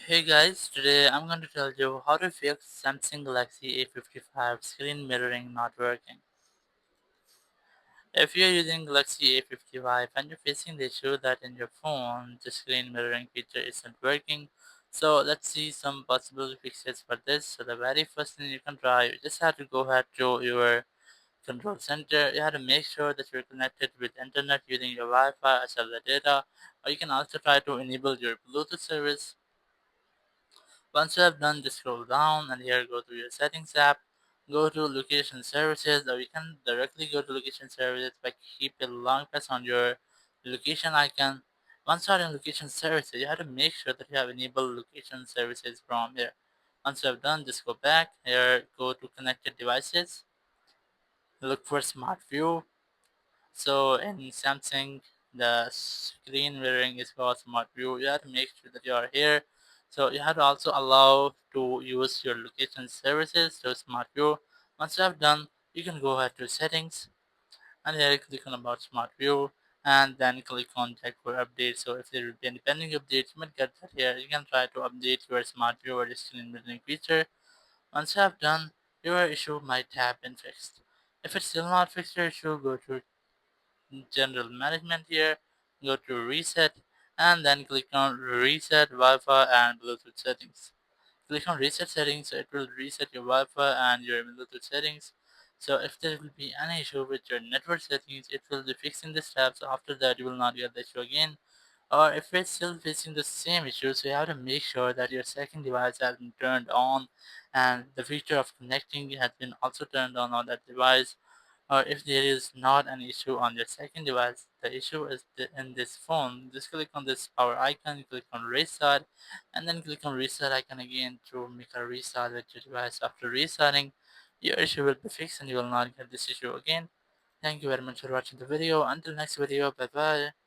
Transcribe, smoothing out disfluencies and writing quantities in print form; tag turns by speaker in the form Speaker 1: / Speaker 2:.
Speaker 1: Hey guys, today I'm going to tell you how to fix Samsung Galaxy A55 screen mirroring not working. If you're using Galaxy A55 and you're facing the issue that in your phone the screen mirroring feature isn't working, so let's see some possible fixes for this. So the very first thing you can try, you just have to go ahead to your control center. You have to make sure that you're connected with internet using your Wi-Fi or cellular data, or you can also try to enable your Bluetooth service. Once you have done, just scroll down and here go to your settings app, go to location services, or you can directly go to location services by keep a long press on your location icon. Once you're in location services, you have to make sure that you have enabled location services from here. Once you have done, just go back here, go to connected devices, look for smart view. So in Samsung, the screen mirroring is called Smart View. You have to make sure that you are here. So you have to also allow to use your location services to Smart View. Once you have done, you can go ahead to settings and here click on about Smart View and then click on check for updates. So if there will be any pending updates, you might get that here. You can try to update your Smart View or the screen mirroring feature. Once you have done, your issue might have been fixed. If it's still not fixed your issue, go to general management here, go to reset and then click on reset Wi-Fi and Bluetooth settings. Click on reset settings, so it will reset your Wi-Fi and your Bluetooth settings. So if there will be any issue with your network settings, it will be fixing this tab, so after that you will not get the issue again. Or if it's still facing the same issue, so you have to make sure that your second device has been turned on and the feature of connecting has been also turned on that device. Or if there is not an issue on your second device, the issue is in this phone. Just click on this power icon, click on restart, and then click on reset icon again to make a restart with your device. After restarting, your issue will be fixed and you will not get this issue again. Thank you very much for watching the video. Until next video, bye bye.